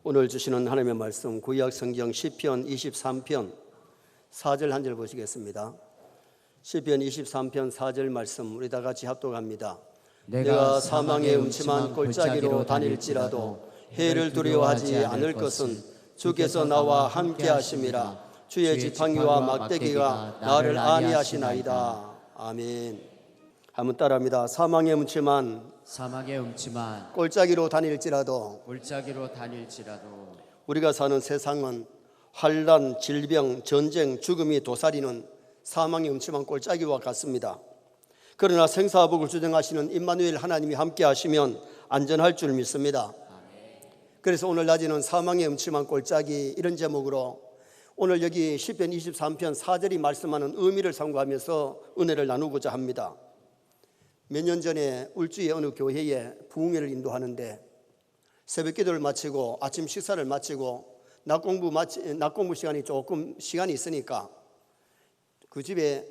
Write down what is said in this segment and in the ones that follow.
오늘 주시는 하나님의 말씀 구약 성경 시편 23편 4절 한 절 보시겠습니다. 시편 23편 4절 말씀 우리 다 같이 합독합니다. 내가 사망의 음침한 골짜기로 다닐지라도 해를 두려워하지 않을 것은 주께서 나와 함께 하심이라. 주의 지팡이와 막대기가 나를 안위하시나이다. 아멘. 한번 따라합니다. 사망의 음침한 골짜기로 다닐지라도 우리가 사는 세상은 환난, 질병, 전쟁, 죽음이 도사리는 사망의 음침한 골짜기와 같습니다. 그러나 생사복을 주정하시는 임마누엘 하나님이 함께 하시면 안전할 줄 믿습니다. 그래서 오늘 낮에는 사망의 음침한 골짜기 이런 제목으로 오늘 여기 시편 23편 4절이 말씀하는 의미를 삼고하면서 은혜를 나누고자 합니다. 몇 년 전에 울주의 어느 교회에 부흥회를 인도하는데 새벽 기도를 마치고 아침 식사를 마치고 낮 공부 시간이 조금 시간이 있으니까 그 집에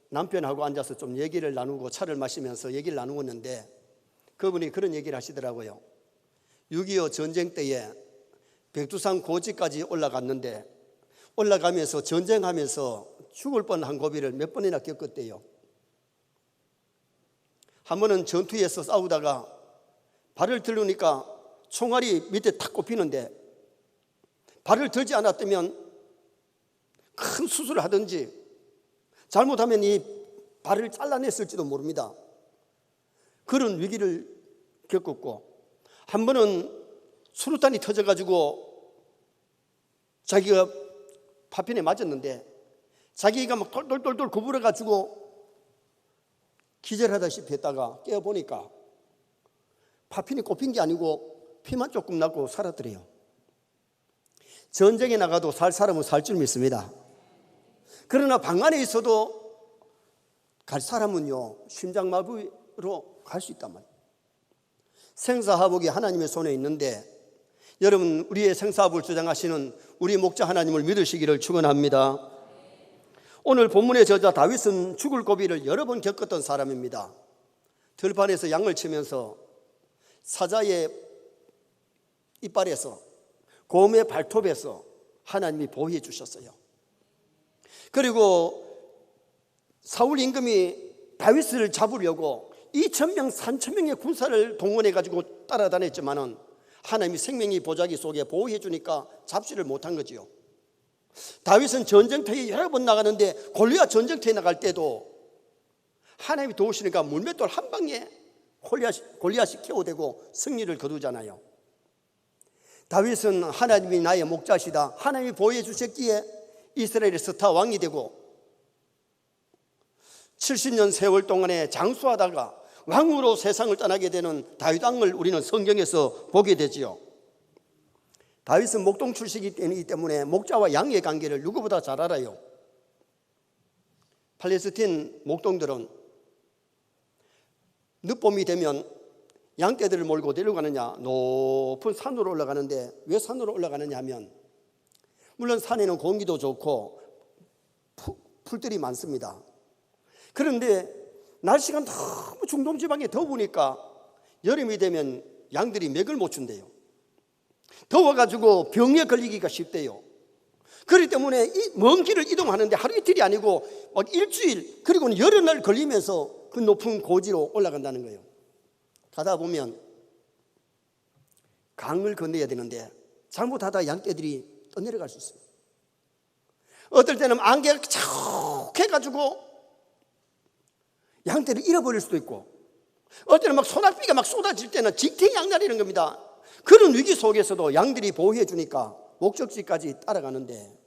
남편하고 앉아서 좀 얘기를 나누고 차를 마시면서 얘기를 나누고 있는데 그분이 그런 얘기를 하시더라고요. 6.25 전쟁 때에 백두산 고지까지 올라갔는데 올라가면서 전쟁하면서 죽을 뻔한 고비를 몇 번이나 겪었대요. 한 번은 전투에서 싸우다가 발을 들으니까 총알이 밑에 탁 꼽히는데 발을 들지 않았다면 큰 수술을 하든지 잘못하면 이 발을 잘라냈을지도 모릅니다. 그런 위기를 겪었고 한 번은 수류탄이 터져가지고 자기가 파편에 맞았는데 자기가 막 돌돌돌돌 구부러가지고 기절하다시피 했다가 깨어보니까 파편이 꼽힌 게 아니고 피만 조금 나고 살았더래요. 전쟁에 나가도 살 사람은 살 줄 믿습니다. 그러나 방 안에 있어도 갈 사람은요 심장마비로 갈 수 있단 말이에요. 생사화복이 하나님의 손에 있는데 여러분 우리의 생사화복을 주장하시는 우리 목자 하나님을 믿으시기를 축원합니다. 오늘 본문의 저자 다윗은 죽을 고비를 여러 번 겪었던 사람입니다. 들판에서 양을 치면서 사자의 이빨에서 곰의 발톱에서 하나님이 보호해 주셨어요. 그리고 사울 임금이 다윗을 잡으려고 2,000명, 3,000명의 군사를 동원해 가지고 따라다녔지만은 하나님이 생명의 보자기 속에 보호해 주니까 잡지를 못한 거지요. 다윗은 전쟁터에 여러 번 나가는데 골리앗 전쟁터에 나갈 때도 하나님이 도우시니까 물맷돌 한 방에 골리앗이 KO되고 승리를 거두잖아요. 다윗은 하나님이 나의 목자시다, 하나님이 보호해 주셨기에 이스라엘의 스타 왕이 되고 70년 세월 동안에 장수하다가 왕으로 세상을 떠나게 되는 다윗 왕을 우리는 성경에서 보게 되지요. 다윗은 목동 출신이기 때문에 목자와 양의 관계를 누구보다 잘 알아요. 팔레스틴 목동들은 늦봄이 되면 양떼들을 몰고 내려가느냐, 높은 산으로 올라가는데 왜 산으로 올라가느냐 하면 물론 산에는 공기도 좋고 풀들이 많습니다. 그런데 날씨가 너무 중동지방에 더우니까 여름이 되면 양들이 맥을 못 준대요. 더워가지고 병에 걸리기가 쉽대요. 그렇기 때문에 이 먼 길을 이동하는데 하루 이틀이 아니고 막 일주일 그리고는 여러 날 걸리면서 그 높은 고지로 올라간다는 거예요. 가다 보면 강을 건너야 되는데 잘못하다 양떼들이 떠내려갈 수 있어요. 어떨 때는 안개가 쭉 해가지고 양떼를 잃어버릴 수도 있고 어떨 때는 막 소낙비가 막 쏟아질 때는 직태양날이는 겁니다. 그런 위기 속에서도 양들이 보호해 주니까 목적지까지 따라가는데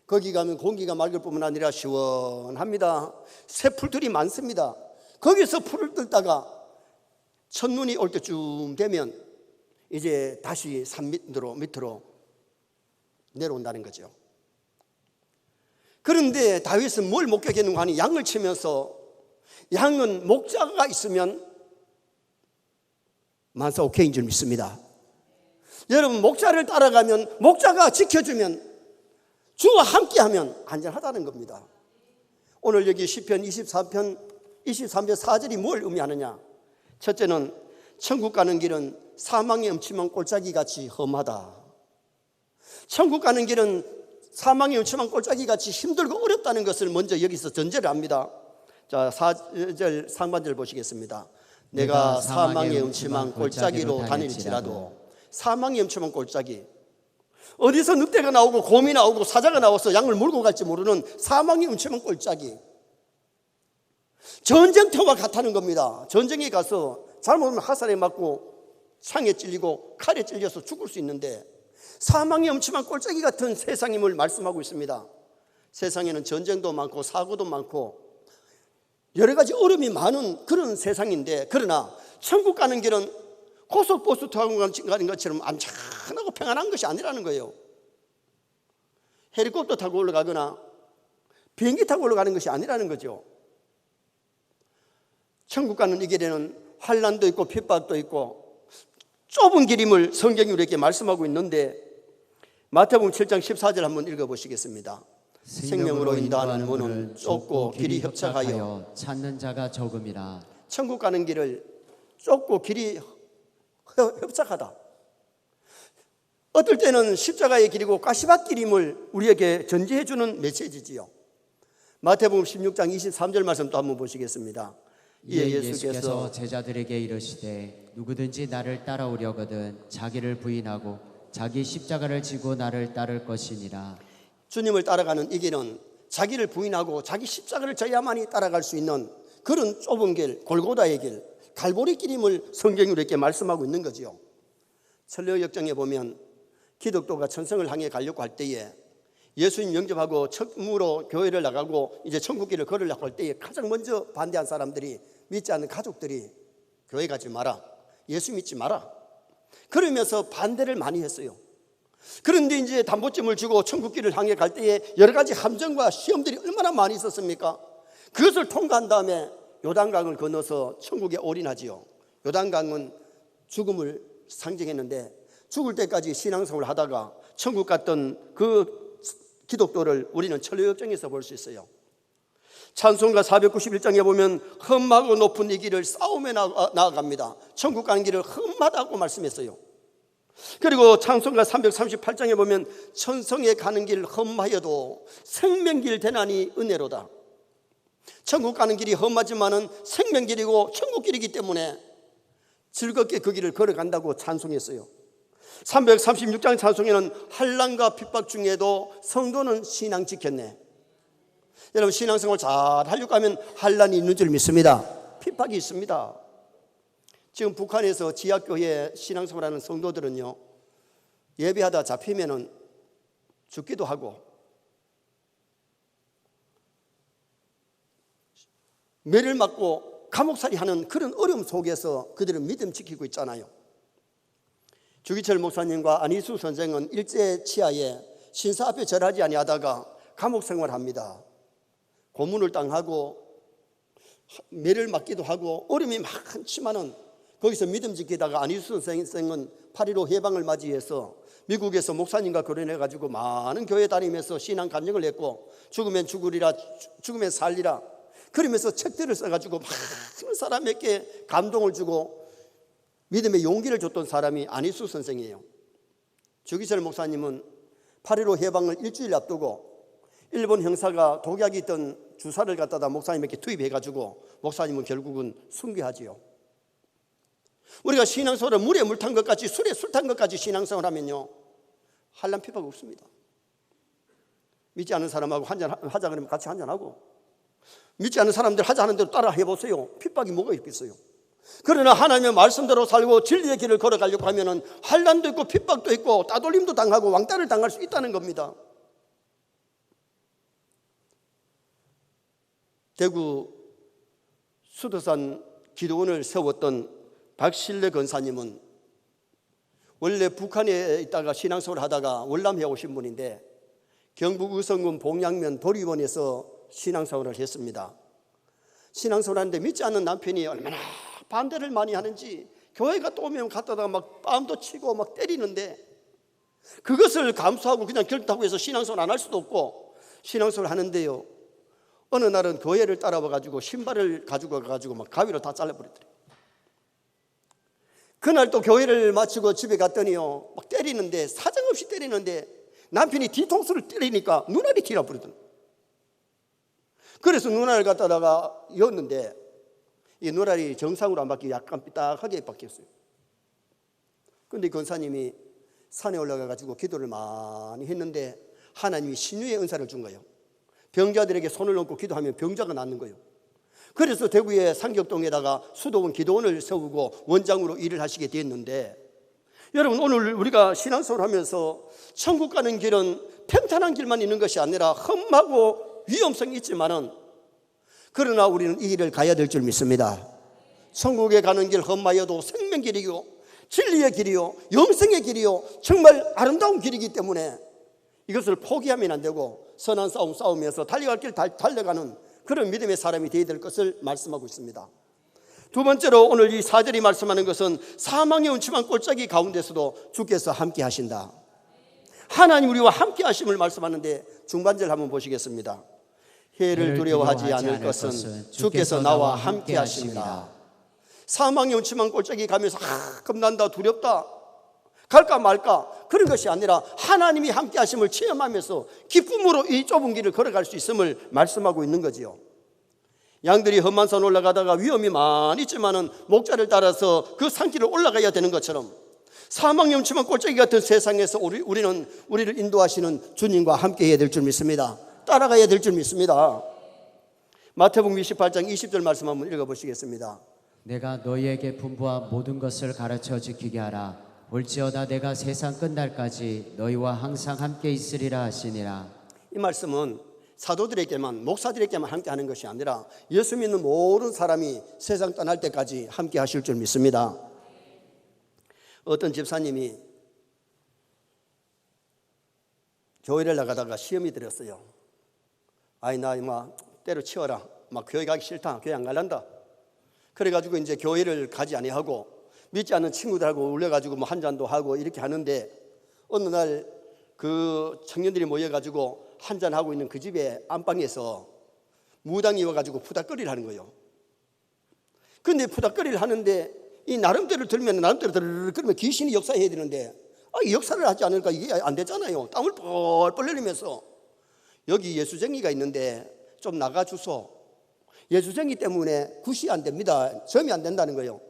거기 가면 공기가 맑을 뿐만 아니라 시원합니다. 새풀들이 많습니다. 거기서 풀을 뜯다가 첫눈이 올 때쯤 되면 이제 다시 산 밑으로 내려온다는 거죠. 그런데 다윗은 뭘 목격했는가 하니 양을 치면서 양은 목자가 있으면 만사 오케이인 줄 믿습니다. 여러분 목자를 따라가면 목자가 지켜주면 주와 함께하면 안전하다는 겁니다. 오늘 여기 시편 23편 4절이 뭘 의미하느냐. 첫째는 천국 가는 길은 사망의 음침한 골짜기같이 험하다. 천국 가는 길은 사망의 음침한 골짜기같이 힘들고 어렵다는 것을 먼저 여기서 전제를 합니다. 자, 4절 상반절 보시겠습니다. 내가 사망의 음침한 골짜기로 다닐지라도. 사망의 음침한 골짜기, 어디서 늑대가 나오고 곰이 나오고 사자가 나와서 양을 몰고 갈지 모르는 사망의 음침한 골짜기, 전쟁터와 같다는 겁니다. 전쟁에 가서 잘못하면 화살에 맞고 창에 찔리고 칼에 찔려서 죽을 수 있는데 사망의 음침한 골짜기 같은 세상임을 말씀하고 있습니다. 세상에는 전쟁도 많고 사고도 많고 여러 가지 어려움이 많은 그런 세상인데, 그러나 천국 가는 길은 고속버스 타고 가는 것처럼 안전하고 평안한 것이 아니라는 거예요. 헬리콥터 타고 올라가거나 비행기 타고 올라가는 것이 아니라는 거죠. 천국 가는 이 길에는 환난도 있고 핍박도 있고 좁은 길임을 성경이 우리에게 말씀하고 있는데, 마태복음 7장 14절 한번 읽어보시겠습니다. 생명으로 인도하는 문은 좁고 길이 협착하여 찾는 자가 적음이라. 천국 가는 길을 좁고 길이 협착하다. 어떨 때는 십자가의 길이고 가시밭길임을 우리에게 전제해 주는 메시지지요. 마태복음 16장 23절 말씀도 한번 보시겠습니다. 이에 예수께서 제자들에게 이르시되 누구든지 나를 따라오려거든 자기를 부인하고 자기 십자가를 지고 나를 따를 것이니라. 주님을 따라가는 이 길은 자기를 부인하고 자기 십자가를 져야만이 따라갈 수 있는 그런 좁은 길, 골고다의 길, 갈보리 길임을 성경이 우리에게 말씀하고 있는 거죠. 천려 역정에 보면 기독교가 천성을 향해 가려고 할 때에, 예수님 영접하고 처음으로 교회를 나가고 이제 천국 길을 걸으려고 할 때에 가장 먼저 반대한 사람들이, 믿지 않는 가족들이 교회 가지 마라, 예수 믿지 마라, 그러면서 반대를 많이 했어요. 그런데 이제 담보찜을 주고 천국 길을 향해 갈 때에 여러 가지 함정과 시험들이 얼마나 많이 있었습니까? 그것을 통과한 다음에 요단강을 건너서 천국에 올인하지요. 요단강은 죽음을 상징했는데 죽을 때까지 신앙생활을 하다가 천국 갔던 그 기독교를 우리는 천려역정에서 볼 수 있어요. 찬송가 491장에 보면 험하고 높은 이 길을 싸움에 나아갑니다. 천국 가는 길을 험하다고 말씀했어요. 그리고 찬송가 338장에 보면 천성에 가는 길 험하여도 생명길 되나니 은혜로다. 천국 가는 길이 험하지만은 생명길이고 천국길이기 때문에 즐겁게 그 길을 걸어간다고 찬송했어요. 336장 찬송에는 환난과 핍박 중에도 성도는 신앙 지켰네. 여러분, 신앙생활 잘 하려고 하면 환난이 있는 줄 믿습니다. 핍박이 있습니다. 지금 북한에서 지하교회 신앙생활하는 성도들은요, 예배하다 잡히면은 죽기도 하고 매를 맞고 감옥살이 하는 그런 어려움 속에서 그들은 믿음 지키고 있잖아요. 주기철 목사님과 안희수 선생은 일제 치하에 신사 앞에 절하지 아니하다가 감옥 생활합니다. 고문을 당하고 매를 맞기도 하고 어려움이 많지만은 거기서 믿음 지키다가 안희수 선생은 8.15 해방을 맞이해서 미국에서 목사님과 결혼해가지고 많은 교회 다니면서 신앙 간증을 했고, 죽으면 죽으리라, 죽으면 살리라, 그러면서 책들을 써가지고 많은 사람에게 감동을 주고 믿음의 용기를 줬던 사람이 안희수 선생이에요. 주기철 목사님은 8.15 해방을 일주일 앞두고 일본 형사가 독약이 있던 주사를 갖다가 목사님에게 투입해가지고 목사님은 결국은 순교하지요. 우리가 신앙생활을 물에 물 탄 것 같이 술에 술 탄 것 같이 신앙생활 하면요, 환난 핍박 없습니다. 믿지 않는 사람하고 한잔 하자 그러면 같이 한잔하고, 믿지 않는 사람들 하자 하는 대로 따라 해보세요. 핍박이 뭐가 있겠어요? 그러나 하나님의 말씀대로 살고 진리의 길을 걸어가려고 하면은 환난도 있고 핍박도 있고 따돌림도 당하고 왕따를 당할 수 있다는 겁니다. 대구 수도산 기도원을 세웠던 박신래 권사님은 원래 북한에 있다가 신앙생활을 하다가 월남해 오신 분인데 경북 의성군 봉양면 도리원에서 신앙생활을 했습니다. 신앙생활을 하는데 믿지 않는 남편이 얼마나 반대를 많이 하는지 교회 갔다 오면 갔다가 막 뺨도 치고 막 때리는데 그것을 감수하고 그냥 결단하고 해서 신앙생활 안 할 수도 없고 신앙생활을 하는데요, 어느 날은 교회를 따라와 가지고 신발을 가지고 가가지고 막 가위로 다 잘라버리더래요. 그날 또 교회를 마치고 집에 갔더니요, 막 때리는데, 사정없이 때리는데 남편이 뒤통수를 때리니까 눈알이 튀라 버리더라고요. 그래서 눈알을 갖다가 였는데 이 눈알이 정상으로 안 바뀌고 약간 삐딱하게 바뀌었어요. 그런데 권사님이 산에 올라가가지고 기도를 많이 했는데 하나님이 신유의 은사를 준 거예요. 병자들에게 손을 얹고 기도하면 병자가 낫는 거예요. 그래서 대구의 상격동에다가 수도원 기도원을 세우고 원장으로 일을 하시게 됐는데, 여러분, 오늘 우리가 신앙생활을 하면서 천국 가는 길은 평탄한 길만 있는 것이 아니라 험하고 위험성이 있지만은, 그러나 우리는 이 길을 가야 될 줄 믿습니다. 천국에 가는 길 험하여도 생명의 길이요, 진리의 길이요, 영생의 길이요, 정말 아름다운 길이기 때문에 이것을 포기하면 안 되고 선한 싸움 싸우면서 달려갈 길 달려가는 그런 믿음의 사람이 되어야 될 것을 말씀하고 있습니다. 두 번째로 오늘 이 4절이 말씀하는 것은 사망의 음침한 골짜기 가운데서도 주께서 함께 하신다. 하나님 우리와 함께 하심을 말씀하는데 중반절 한번 보시겠습니다. 해를 두려워하지 않을 것은 주께서 나와 함께 하십니다. 사망의 음침한 골짜기 가면서 겁난다, 두렵다, 갈까 말까 그런 것이 아니라 하나님이 함께 하심을 체험하면서 기쁨으로 이 좁은 길을 걸어갈 수 있음을 말씀하고 있는 거지요. 양들이 험한 산 올라가다가 위험이 많이 있지만은 목자를 따라서 그 산길을 올라가야 되는 것처럼 사망의 음침한 골짜기 같은 세상에서 우리는 우리를 인도하시는 주님과 함께 해야 될 줄 믿습니다. 따라가야 될 줄 믿습니다. 마태복음 28장 20절 말씀 한번 읽어보시겠습니다. 내가 너희에게 분부한 모든 것을 가르쳐 지키게 하라. 올지어다 내가 세상 끝날까지 너희와 항상 함께 있으리라 하시니라. 이 말씀은 사도들에게만, 목사들에게만 함께 하는 것이 아니라 예수 믿는 모든 사람이 세상 떠날 때까지 함께 하실 줄 믿습니다. 어떤 집사님이 교회를 나가다가 시험이 들었어요. 아이 나 때려치워라, 교회 가기 싫다, 교회 안 갈란다. 그래가지고 이제 교회를 가지 아니하고 믿지 않는 친구들하고 울려가지고 한 잔도 하고 이렇게 하는데, 어느 날 그 청년들이 모여가지고 한 잔 하고 있는 그 집의 안방에서 무당이 와가지고 푸닥거리를 하는 거예요. 근데 푸닥거리를 하는데 이 나름대로 들면 나름대로 그러면 귀신이 역사해야 되는데 역사를 하지 않으니까 이게 안 되잖아요. 땀을 뻘뻘 흘리면서 여기 예수쟁이가 있는데 좀 나가주소. 예수쟁이 때문에 굿이 안 됩니다. 점이 안 된다는 거예요.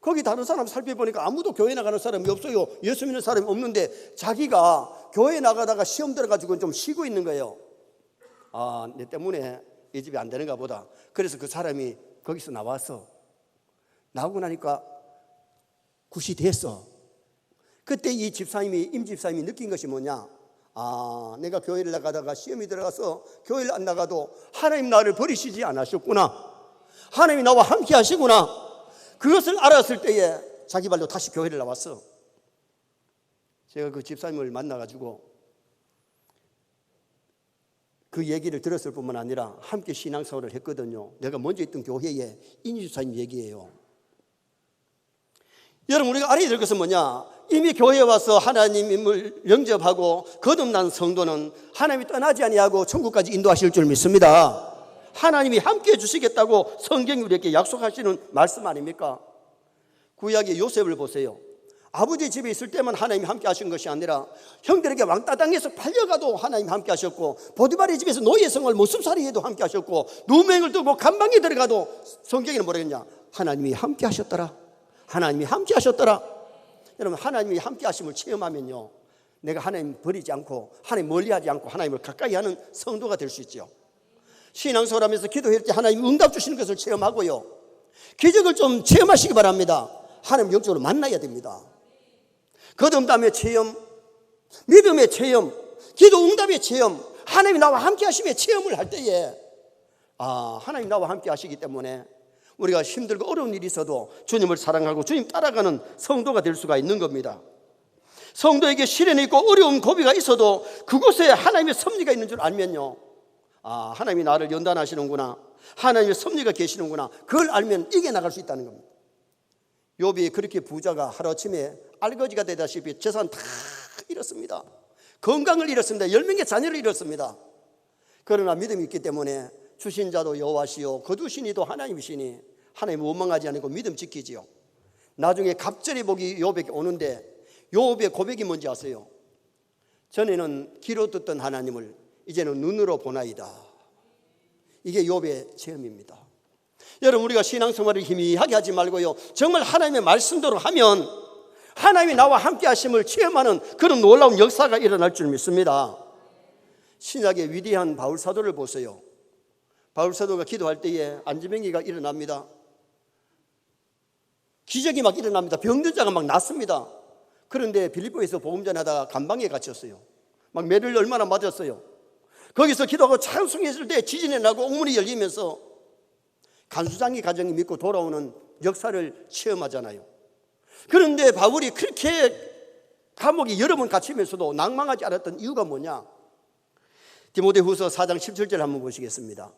거기 다른 사람 살펴보니까 아무도 교회 나가는 사람이 없어요. 예수 믿는 사람이 없는데 자기가 교회 나가다가 시험 들어가지고 좀 쉬고 있는 거예요. 내 때문에 이 집이 안 되는가 보다. 그래서 그 사람이 거기서 나왔어. 나오고 나니까 굿이 됐어. 그때 이 집사님이, 임 집사님이 느낀 것이 뭐냐? 내가 교회를 나가다가 시험이 들어가서 교회를 안 나가도 하나님 나를 버리시지 않으셨구나. 하나님이 나와 함께 하시구나. 그것을 알았을 때에 자기 발로 다시 교회를 나왔어. 제가 그 집사님을 만나가지고 그 얘기를 들었을 뿐만 아니라 함께 신앙생활을 했거든요. 내가 먼저 있던 교회에 이 집사님 얘기예요. 여러분, 우리가 알아야 될 것은 뭐냐? 이미 교회에 와서 하나님을 영접하고 거듭난 성도는 하나님이 떠나지 아니하고 천국까지 인도하실 줄 믿습니다. 하나님이 함께해 주시겠다고 성경이 우리에게 약속하시는 말씀 아닙니까? 구약의 요셉을 보세요. 아버지 집에 있을 때만 하나님이 함께 하신 것이 아니라 형들에게 왕따 당해서 팔려가도 하나님이 함께 하셨고, 보디발의 집에서 노예 생활 모습살이 해도 함께 하셨고, 누명을 뜨고 감방에 들어가도 성경에는 뭐라 했냐? 하나님이 함께 하셨더라. 하나님이 함께 하셨더라. 여러분, 하나님이 함께 하심을 체험하면요, 내가 하나님 버리지 않고 하나님 멀리하지 않고 하나님을 가까이 하는 성도가 될 수 있죠. 신앙생활 하면서 기도할 때 하나님 응답 주시는 것을 체험하고요, 기적을 좀 체험하시기 바랍니다. 하나님 영적으로 만나야 됩니다. 거듭남의 체험, 믿음의 체험, 기도 응답의 체험, 하나님이 나와 함께 하심의 체험을 할 때에 하나님 나와 함께 하시기 때문에 우리가 힘들고 어려운 일이 있어도 주님을 사랑하고 주님 따라가는 성도가 될 수가 있는 겁니다. 성도에게 시련이 있고 어려운 고비가 있어도 그곳에 하나님의 섭리가 있는 줄 알면요, 하나님이 나를 연단하시는구나, 하나님의 섭리가 계시는구나, 그걸 알면 이겨나갈 수 있다는 겁니다. 욥이 그렇게 부자가 하루아침에 알거지가 되다시피 재산 다 잃었습니다. 건강을 잃었습니다. 10명의 자녀를 잃었습니다. 그러나 믿음이 있기 때문에 주신 자도 여호와시요 거두신 이도 하나님이시니 하나님 원망하지 않고 믿음 지키지요. 나중에 갑절의 복이 욥에게 오는데 욥의 고백이 뭔지 아세요? 전에는 귀로 듣던 하나님을 이제는 눈으로 보나이다. 이게 욥의 체험입니다. 여러분, 우리가 신앙생활을 희미하게 하지 말고요, 정말 하나님의 말씀대로 하면 하나님이 나와 함께 하심을 체험하는 그런 놀라운 역사가 일어날 줄 믿습니다. 신약의 위대한 바울 사도를 보세요. 바울 사도가 기도할 때에 안지병이가 일어납니다. 기적이 막 일어납니다. 병든 자가 막 낫습니다. 그런데 빌립보에서 복음 전하다가 감방에 갇혔어요. 막 매를 얼마나 맞았어요. 거기서 기도하고 찬송했을 때 지진이 나고 옥문이 열리면서 간수장이 가정이 믿고 돌아오는 역사를 체험하잖아요. 그런데 바울이 그렇게 감옥에 여러 번 갇히면서도 낭망하지 않았던 이유가 뭐냐? 디모데후서 4장 17절 한번 보시겠습니다.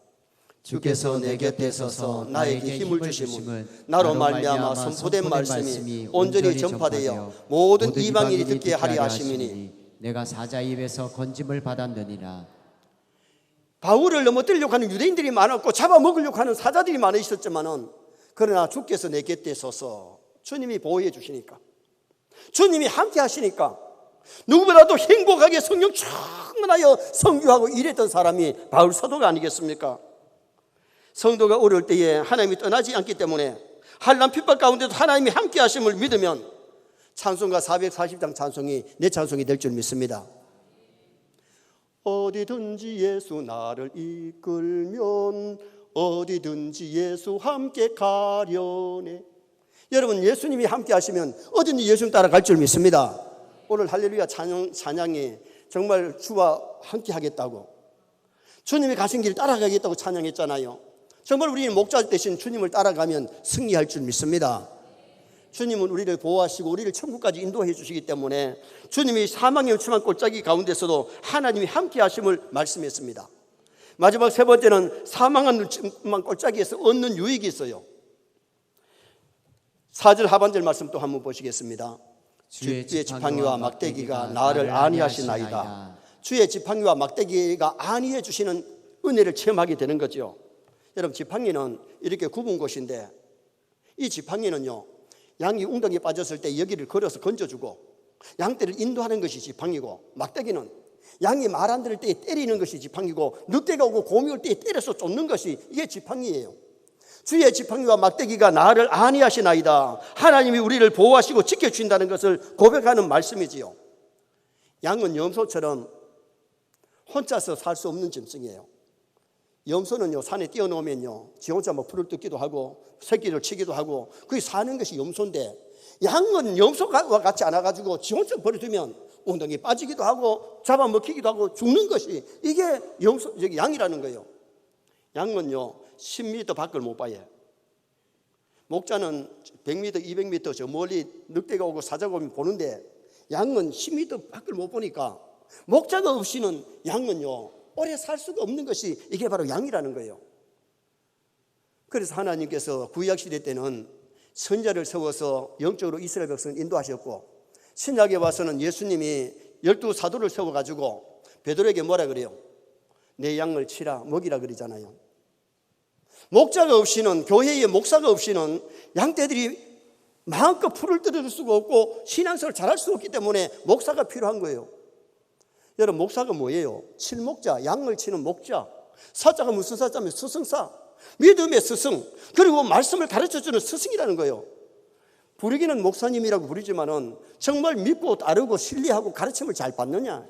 주께서 내 곁에 서서 나에게 힘을 주심은 나로 말미암아 선포된 말씀이 온전히 전파되어 모든 이방인이 듣게 하리 하심이니 내가 사자 입에서 건짐을 받았느니라. 바울을 넘어뜨리려고 하는 유대인들이 많았고 잡아먹으려고 하는 사자들이 많이 있었지만은, 그러나 주께서 내 곁에 서서 주님이 보호해 주시니까, 주님이 함께 하시니까 누구보다도 행복하게 성령 충만하여 선교하고 일했던 사람이 바울 사도가 아니겠습니까? 성도가 어려울 때에 하나님이 떠나지 않기 때문에 한란 핍박 가운데도 하나님이 함께 하심을 믿으면 찬송가 440장 찬송이 내 찬송이 될 줄 믿습니다. 어디든지 예수 나를 이끌면 어디든지 예수 함께 가려네. 여러분, 예수님이 함께 하시면 어디든지 예수님 따라갈 줄 믿습니다. 오늘 할렐루야 찬양이 정말 주와 함께 하겠다고, 주님이 가신 길 따라가겠다고 찬양했잖아요. 정말 우리는 목자 대신 주님을 따라가면 승리할 줄 믿습니다. 주님은 우리를 보호하시고 우리를 천국까지 인도해 주시기 때문에 주님이 사망의 음침한 골짜기 가운데서도 하나님이 함께 하심을 말씀했습니다. 마지막 세 번째는 사망한 음침한 골짜기에서 얻는 유익이 있어요. 4절 하반절 말씀 또 한번 보시겠습니다. 주의 지팡이와 막대기가 나를 안위하시나이다. 주의 지팡이와 막대기가 안위해 주시는 은혜를 체험하게 되는 거죠. 여러분, 지팡이는 이렇게 굽은 곳인데 이 지팡이는요, 양이 웅덩이에 빠졌을 때 여기를 걸어서 건져주고 양떼를 인도하는 것이 지팡이고, 막대기는 양이 말 안 들을 때 때리는 것이 지팡이고, 늑대가 오고 곰이 올 때 때려서 쫓는 것이 이게 지팡이예요. 주의 지팡이와 막대기가 나를 안위하시나이다. 하나님이 우리를 보호하시고 지켜주신다는 것을 고백하는 말씀이지요. 양은 염소처럼 혼자서 살 수 없는 짐승이에요. 염소는요, 산에 뛰어놓으면요, 지 혼자 막 풀을 뜯기도 하고 새끼를 치기도 하고 그게 사는 것이 염소인데, 양은 염소와 같지 않아가지고 지 혼자 버려두면 엉덩이 빠지기도 하고 잡아먹히기도 하고 죽는 것이 이게 양이라는 거예요. 양은요 10m 밖을 못 봐요. 목자는 100m, 200m 저 멀리 늑대가 오고 사자가 오면 보는데, 양은 10m 밖을 못 보니까 목자가 없이는 양은요 오래 살 수가 없는 것이 이게 바로 양이라는 거예요. 그래서 하나님께서 구약시대 때는 선자를 세워서 영적으로 이스라엘 백성을 인도하셨고, 신약에 와서는 예수님이 12사도를 세워가지고 베드로에게 뭐라 그래요? 내 양을 치라 먹이라 그러잖아요. 목자가 없이는, 교회의 목사가 없이는 양떼들이 마음껏 풀을 뜯을 수가 없고 신앙생활을 잘할 수 없기 때문에 목사가 필요한 거예요. 여러분, 목사가 뭐예요? 칠목자, 양을 치는 목자. 사자가 무슨 사자면 스승사, 믿음의 스승, 그리고 말씀을 가르쳐주는 스승이라는 거예요. 부르기는 목사님이라고 부르지만은 정말 믿고 따르고 신뢰하고 가르침을 잘 받느냐?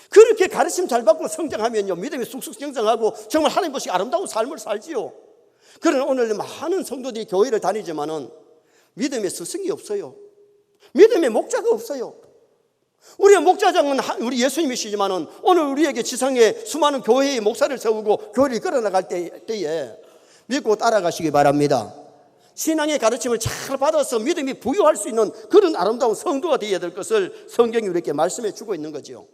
그렇게 가르침 잘 받고 성장하면요 믿음이 쑥쑥 성장하고 정말 하나님 보시기 아름다운 삶을 살지요. 그러나 오늘 많은 성도들이 교회를 다니지만은 믿음의 스승이 없어요. 믿음의 목자가 없어요. 우리의 목자장은 우리 예수님이시지만은 오늘 우리에게 지상에 수많은 교회의 목사를 세우고 교회를 끌어나갈 때에 믿고 따라가시기 바랍니다. 신앙의 가르침을 잘 받아서 믿음이 부유할 수 있는 그런 아름다운 성도가 되어야 될 것을 성경이 우리에게 말씀해 주고 있는 거죠.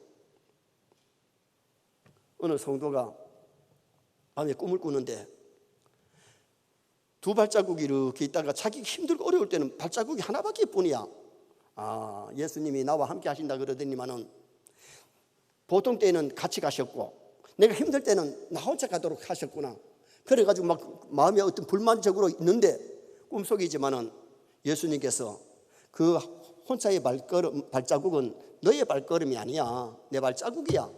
어느 성도가 밤에 꿈을 꾸는데 두 발자국이 이렇게 있다가 자기 힘들고 어려울 때는 발자국이 하나밖에 뿐이야. 예수님이 나와 함께 하신다 그러더니만은 보통 때는 같이 가셨고 내가 힘들 때는 나 혼자 가도록 하셨구나. 그래가지고 막 마음에 어떤 불만적으로 있는데 꿈속이지만은 예수님께서 그 혼자의 발자국은 너의 발걸음이 아니야. 내 발자국이야.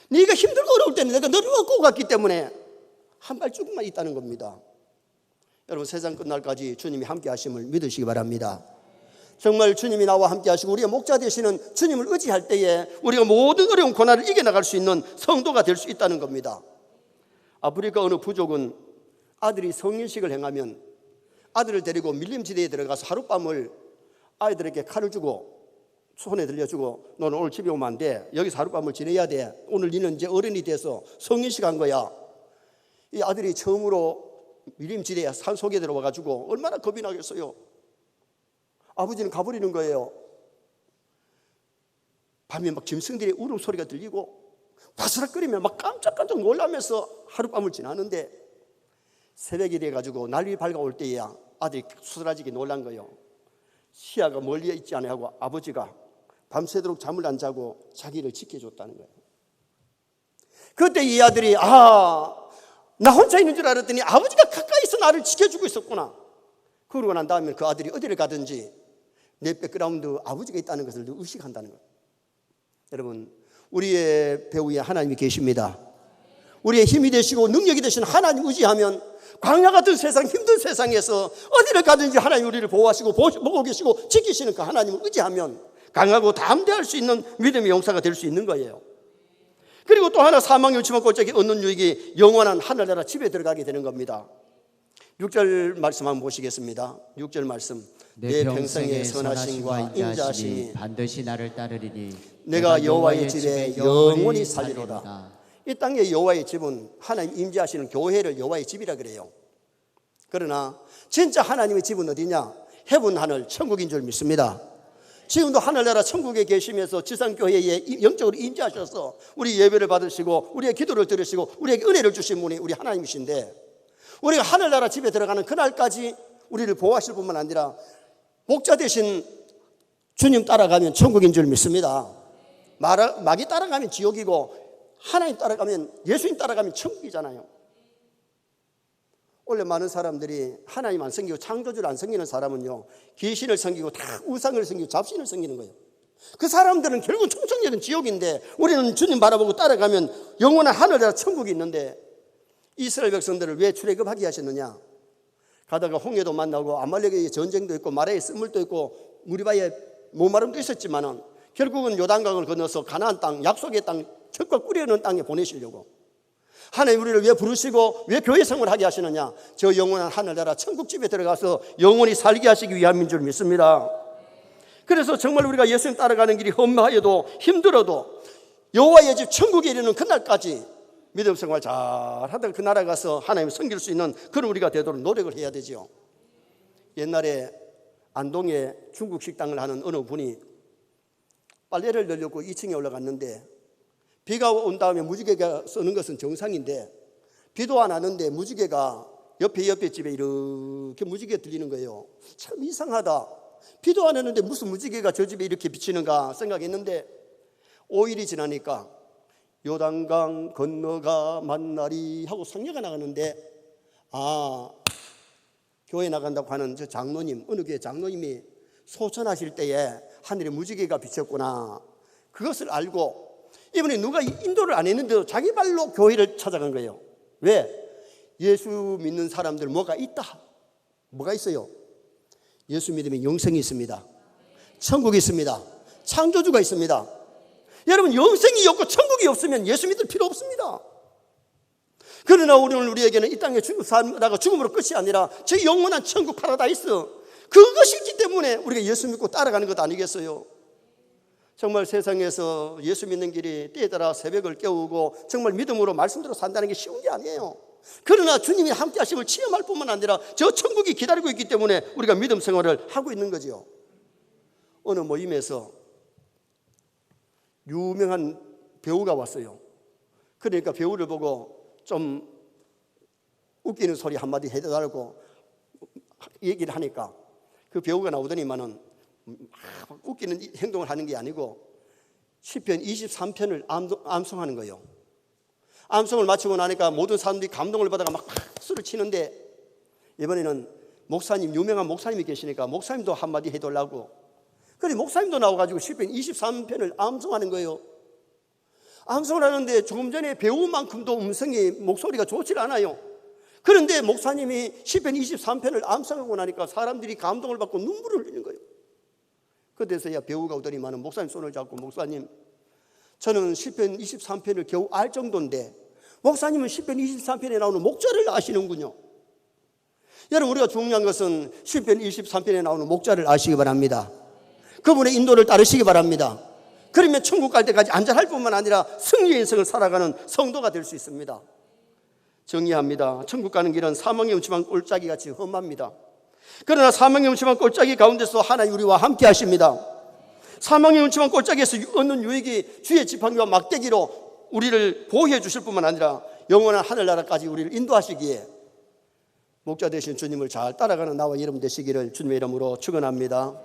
네가 힘들고 어려울 때는 내가 너를 얻고 갔기 때문에 한 발자국만 있다는 겁니다. 여러분, 세상 끝날까지 주님이 함께 하심을 믿으시기 바랍니다. 정말 주님이 나와 함께 하시고 우리가 목자 되시는 주님을 의지할 때에 우리가 모든 어려운 고난을 이겨나갈 수 있는 성도가 될 수 있다는 겁니다. 아프리카 어느 부족은 아들이 성인식을 행하면 아들을 데리고 밀림지대에 들어가서 하룻밤을 아이들에게 칼을 주고 손에 들려주고 너는 오늘 집에 오면 안 돼. 여기서 하룻밤을 지내야 돼. 오늘 너는 이제 어른이 돼서 성인식 한 거야. 이 아들이 처음으로 밀림지대에 산속에 들어와가지고 얼마나 겁이 나겠어요. 아버지는 가버리는 거예요. 밤에 막 짐승들의 울음소리가 들리고 바스락거리며 막 깜짝깜짝 놀라면서 하룻밤을 지나는데 새벽이 돼가지고 날이 밝아올 때에야 아들이 수스라지게 놀란 거예요. 시야가 멀리 있지 않아 하고 아버지가 밤새도록 잠을 안 자고 자기를 지켜줬다는 거예요. 그때 이 아들이 나 혼자 있는 줄 알았더니 아버지가 가까이서 나를 지켜주고 있었구나. 그러고 난 다음에 그 아들이 어디를 가든지 내 백그라운드 아버지가 있다는 것을 의식한다는 거예요. 여러분, 우리의 배후에 하나님이 계십니다. 우리의 힘이 되시고 능력이 되시는 하나님 의지하면 광야 같은 세상, 힘든 세상에서 어디를 가든지 하나님 우리를 보호하시고 보고 계시고 지키시는 그 하나님을 의지하면 강하고 담대할 수 있는 믿음의 용사가 될 수 있는 거예요. 그리고 또 하나 사망의 음침한 골짜기 얻는 유익이 영원한 하늘나라 집에 들어가게 되는 겁니다. 6절 말씀 한번 보시겠습니다. 6절 말씀. 내 평생의 선하심과 인자하심이 반드시 나를 따르리니 내가 여호와의 집에 영원히 살리로다. 이 땅의 여호와의 집은 하나님 임재하시는 교회를 여호와의 집이라 그래요. 그러나 진짜 하나님의 집은 어디냐? 헤븐 하늘 천국인 줄 믿습니다. 지금도 하늘나라 천국에 계시면서 지상교회에 영적으로 임재하셔서 우리 예배를 받으시고 우리의 기도를 들으시고 우리에게 은혜를 주신 분이 우리 하나님이신데, 우리가 하늘나라 집에 들어가는 그날까지 우리를 보호하실 뿐만 아니라 목자 되신 주님 따라가면 천국인 줄 믿습니다. 마귀 따라가면 지옥이고 하나님 따라가면, 예수님 따라가면 천국이잖아요. 원래 많은 사람들이 하나님 안 섬기고 창조주를 안 섬기는 사람은요, 귀신을 섬기고 다 우상을 섬기고 잡신을 섬기는 거예요. 그 사람들은 결국 청천역은 지옥인데 우리는 주님 바라보고 따라가면 영원한 하늘나라 천국이 있는데, 이스라엘 백성들을 왜 출애굽하게 하셨느냐? 가다가 홍해도 만나고 아말렉의 전쟁도 있고 마라의 쓴물도 있고 무리바의 목마름도 있었지만은 결국은 요단강을 건너서 가나안 땅, 약속의 땅, 젖과 꿀이 흐르는 땅에 보내시려고 하나님 우리를 왜 부르시고 왜 교회 생활을 하게 하시느냐? 저 영원한 하늘나라 천국집에 들어가서 영원히 살게 하시기 위함인 줄 믿습니다. 그래서 정말 우리가 예수님 따라가는 길이 험하여도 힘들어도 여호와의 집 천국에 이르는 그날까지 믿음 생활 잘 하다가 그 나라 가서 하나님 섬길 수 있는 그런 우리가 되도록 노력을 해야 되죠. 옛날에 안동에 중국 식당을 하는 어느 분이 빨래를 넣으려고 2층에 올라갔는데 비가 온 다음에 무지개가 쓰는 것은 정상인데 비도 안 하는데 무지개가 옆에 집에 이렇게 무지개 들리는 거예요. 참 이상하다. 비도 안 하는데 무슨 무지개가 저 집에 이렇게 비치는가 생각했는데 5일이 지나니까 요단강 건너가 만나리 하고 성녀가 나가는데, 교회 나간다고 하는 저 장로님, 어느 교회 장로님이 소천하실 때에 하늘에 무지개가 비쳤구나. 그것을 알고 이번에 누가 인도를 안 했는데도 자기 발로 교회를 찾아간 거예요. 왜? 예수 믿는 사람들 뭐가 있다. 뭐가 있어요? 예수 믿으면 영생이 있습니다. 천국이 있습니다. 창조주가 있습니다. 여러분, 영생이 없고 천국이 없으면 예수 믿을 필요 없습니다. 그러나 오늘 우리에게는 이 땅에 살다가 죽음으로 끝이 아니라 저 영원한 천국 파라다이스, 그것이 있기 때문에 우리가 예수 믿고 따라가는 것 아니겠어요? 정말 세상에서 예수 믿는 길이 때에 따라 새벽을 깨우고 정말 믿음으로 말씀대로 산다는 게 쉬운 게 아니에요. 그러나 주님이 함께 하심을 체험할 뿐만 아니라 저 천국이 기다리고 있기 때문에 우리가 믿음 생활을 하고 있는 거죠. 어느 모임에서 유명한 배우가 왔어요. 그러니까 배우를 보고 좀 웃기는 소리 한마디 해달라고 얘기를 하니까 그 배우가 나오더니만은 웃기는 행동을 하는 게 아니고 시편 23편을 암송하는 거예요. 암송을 마치고 나니까 모든 사람들이 감동을 받아가 막 박수를 치는데, 이번에는 목사님, 유명한 목사님이 계시니까 목사님도 한마디 해달라고. 그래 목사님도 나와가지고 시편 23편을 암송하는 거예요. 암송을 하는데 조금 전에 배우만큼도 음성이 목소리가 좋지 않아요. 그런데 목사님이 시편 23편을 암송하고 나니까 사람들이 감동을 받고 눈물을 흘리는 거예요. 그때서야 배우가 오더니만은 목사님 손을 잡고, 목사님, 저는 시편 23편을 겨우 알 정도인데 목사님은 시편 23편에 나오는 목자를 아시는군요. 여러분, 우리가 중요한 것은 시편 23편에 나오는 목자를 아시기 바랍니다. 그분의 인도를 따르시기 바랍니다. 그러면 천국 갈 때까지 안전할 뿐만 아니라 승리의 인생을 살아가는 성도가 될 수 있습니다. 정리합니다. 천국 가는 길은 사망의 음침한 골짜기 같이 험합니다. 그러나 사망의 음침한 골짜기 가운데서 하나님 우리와 함께 하십니다. 사망의 음침한 골짜기에서 얻는 유익이 주의 지팡이와 막대기로 우리를 보호해 주실 뿐만 아니라 영원한 하늘나라까지 우리를 인도하시기에 목자 되신 주님을 잘 따라가는 나와 여러분 되시기를 주님의 이름으로 축원합니다.